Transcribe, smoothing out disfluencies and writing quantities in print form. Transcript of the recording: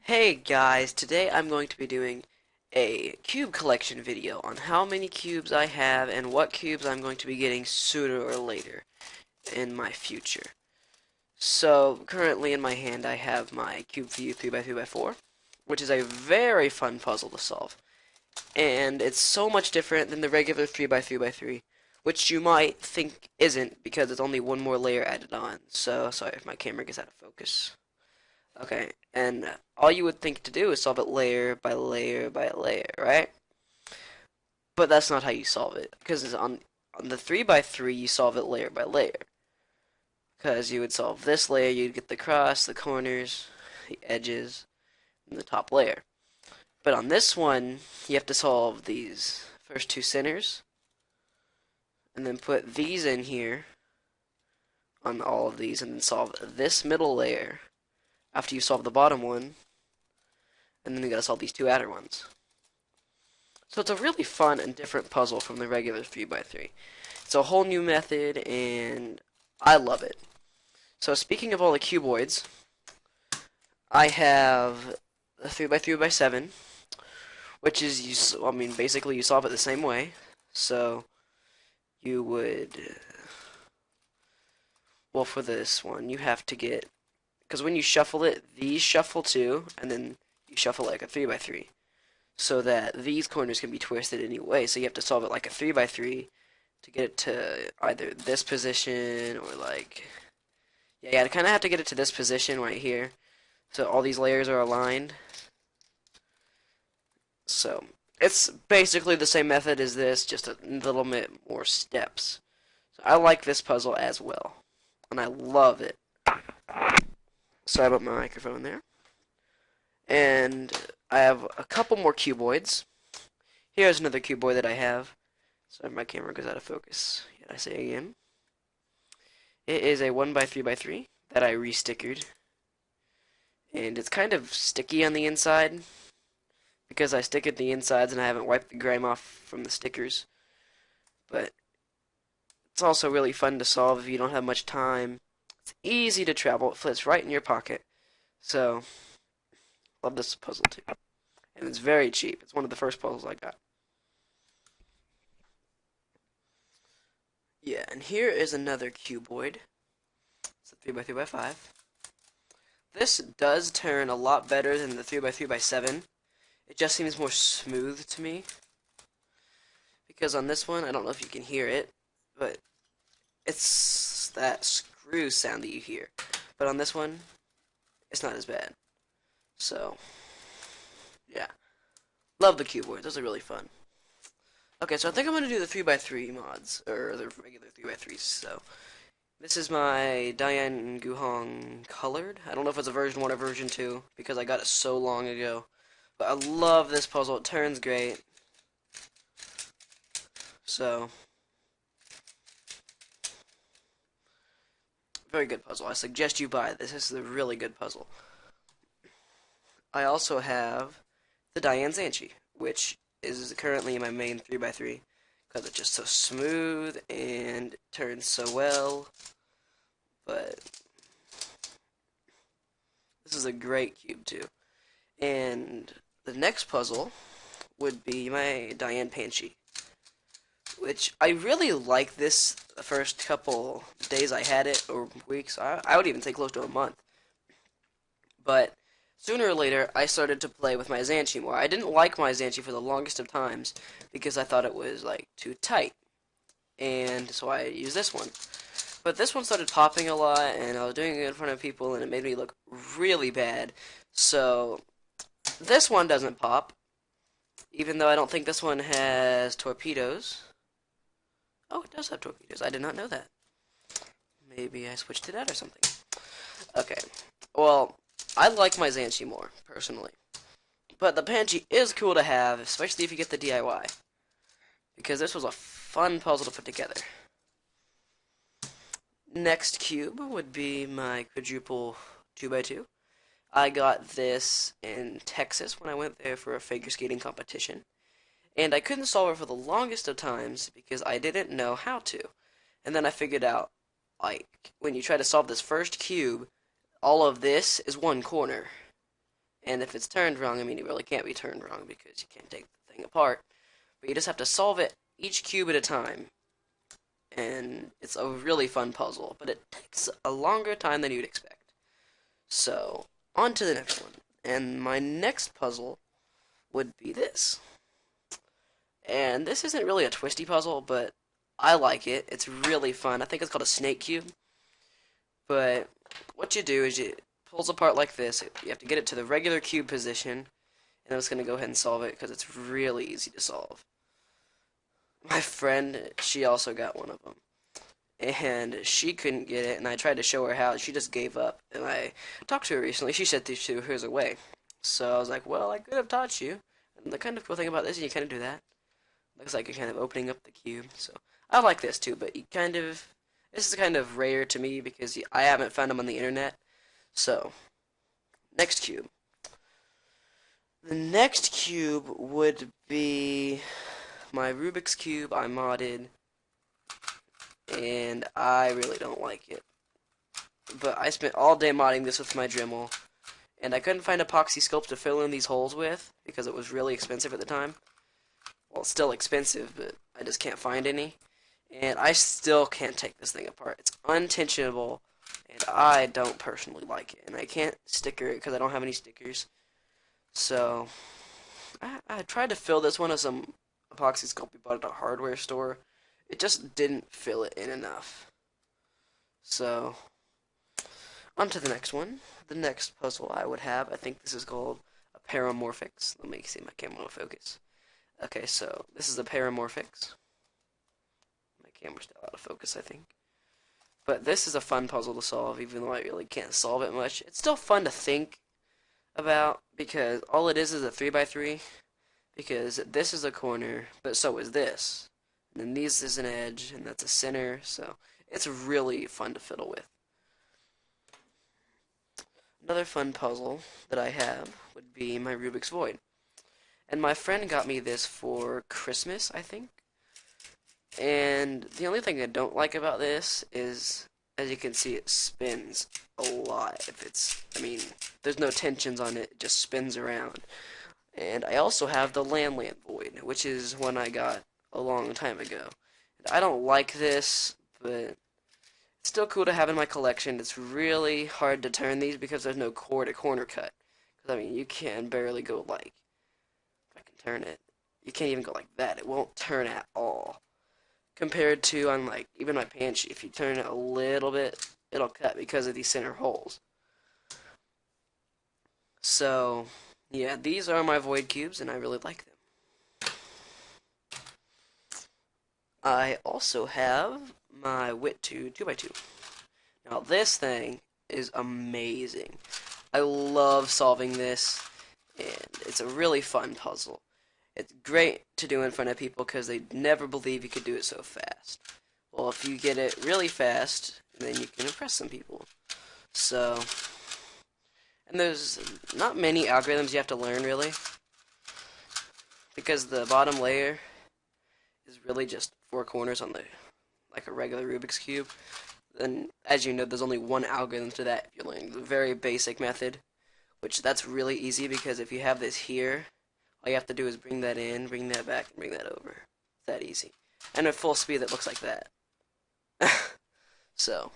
Hey guys, today I'm going to be doing a cube collection video on how many cubes I have and what cubes I'm going to be getting sooner or later in my future. So, currently in my hand I have my Cube View 3x3x4, which is a very fun puzzle to solve. And it's so much different than the regular 3x3x3, which you might think isn't because it's only one more layer added on. So, sorry if my camera gets out of focus. Okay, and all you would think to do is solve it layer by layer by layer, right? But that's not how you solve it, because on the 3 by 3 you solve it layer by layer. Because you would solve this layer, you'd get the cross, the corners, the edges, and the top layer. But on this one, you have to solve these first two centers, and then put these in here on all of these, and then solve this middle layer after you solve the bottom one, and then you gotta solve these two outer ones. So it's a really fun and different puzzle from the regular 3x3. It's a whole new method, and I love it. So speaking of all the cuboids, I have a 3x3x7, which is, basically you solve it the same way. So you would, well, for this one, you have to get, because when you shuffle it, these shuffle too, and then you shuffle like a 3x3. So that these corners can be twisted anyway. So you have to solve it like a 3x3 to get it to either this position or like, yeah, you kind of have to get it to this position right here. So all these layers are aligned. So it's basically the same method as this, just a little bit more steps. So I like this puzzle as well, and I love it. Sorry about my microphone there. And I have a couple more cuboids. Here's another cuboid that I have. Sorry, my camera goes out of focus. Yet I say again. It is a 1x3x3 that I restickered. And it's kind of sticky on the inside because I stick it the insides and I haven't wiped the grime off from the stickers. But it's also really fun to solve if you don't have much time. It's easy to travel. It fits right in your pocket. So, love this puzzle too. And it's very cheap. It's one of the first puzzles I got. Yeah, and here is another cuboid. It's a 3x3x5. This does turn a lot better than the 3x3x7. It just seems more smooth to me. Because on this one, I don't know if you can hear it, but it's that screw sound that you hear. But on this one, it's not as bad. So, yeah. Love the cuboid. Those are really fun. Okay, so I think I'm going to do the 3x3 mods, or the regular 3x3s. So, this is my Diane Guhong Colored. I don't know if it's a version 1 or version 2, because I got it so long ago. But I love this puzzle. It turns great. So, very good puzzle. I suggest you buy this. This is a really good puzzle. I also have the Diane Zanchi, which is currently my main 3x3 because it's just so smooth and turns so well. But this is a great cube too. And the next puzzle would be my Diane Panchi, which I really like this the first couple days I had it, or weeks. I would even say close to a month. But sooner or later, I started to play with my Zanchi more. I didn't like my Zanchi for the longest of times because I thought it was like too tight, and so I used this one. But this one started popping a lot, and I was doing it in front of people, and it made me look really bad. So this one doesn't pop, even though I don't think this one has torpedoes. Oh, it does have torpedoes. I did not know that. Maybe I switched it out or something. Okay. Well, I like my Zanchi more, personally. But the Panchi is cool to have, especially if you get the DIY. Because this was a fun puzzle to put together. Next cube would be my quadruple 2x2. I got this in Texas when I went there for a figure skating competition. And I couldn't solve it for the longest of times because I didn't know how to. And then I figured out, like, when you try to solve this first cube, all of this is one corner. And if it's turned wrong, I mean, it really can't be turned wrong because you can't take the thing apart. But you just have to solve it each cube at a time. And it's a really fun puzzle, but it takes a longer time than you'd expect. So, on to the next one. And my next puzzle would be this. And this isn't really a twisty puzzle, but I like it. It's really fun. I think it's called a snake cube. But what you do is it pulls apart like this. You have to get it to the regular cube position. And I'm just going to go ahead and solve it because it's really easy to solve. My friend, she also got one of them. And she couldn't get it, and I tried to show her how. She just gave up. And I talked to her recently. She said she threw hers away. So I was like, well, I could have taught you. And the kind of cool thing about this is you kind of do that. Looks like you're kind of opening up the cube. So I like this too, but this is kind of rare to me because I haven't found them on the internet. So, next cube. The next cube would be my Rubik's Cube I modded, and I really don't like it. But I spent all day modding this with my Dremel, and I couldn't find epoxy sculpt to fill in these holes with because it was really expensive at the time. Well, it's still expensive, but I just can't find any. And I still can't take this thing apart. It's untensionable, and I don't personally like it. And I can't sticker it because I don't have any stickers. So, I tried to fill this one with some epoxy sculpt we bought at a hardware store. It just didn't fill it in enough. So, on to the next one. The next puzzle I would have, I think this is called a Paramorphix. Let me see my camera will focus. Okay, so this is a Paramorphix. My camera's still out of focus, I think. But this is a fun puzzle to solve, even though I really can't solve it much. It's still fun to think about, because all it is a 3x3. Because this is a corner, but so is this. And then this is an edge, and that's a center, so it's really fun to fiddle with. Another fun puzzle that I have would be my Rubik's Void. And my friend got me this for Christmas, I think. And the only thing I don't like about this is, as you can see, it spins a lot. I mean, there's no tensions on it, it just spins around. And I also have the Land Void, which is one I got a long time ago. I don't like this, but it's still cool to have in my collection. It's really hard to turn these because there's no core to corner cut. Because, I mean, you can barely go like, if I can turn it, you can't even go like that. It won't turn at all. Compared to on like, even my Panchi, if you turn it a little bit, it'll cut because of these center holes. So, yeah, these are my Void Cubes, and I really like them. I also have my Wit2 2x2. Now, this thing is amazing. I love solving this, and it's a really fun puzzle. It's great to do in front of people because they never believe you could do it so fast. Well, if you get it really fast, then you can impress some people. So, and there's not many algorithms you have to learn, really, because the bottom layer is really just four corners on like a regular Rubik's Cube. Then, as you know, there's only one algorithm to that if you're learning the very basic method, which that's really easy because if you have this here, all you have to do is bring that in, bring that back, and bring that over. It's that easy. And at full speed, it looks like that. So,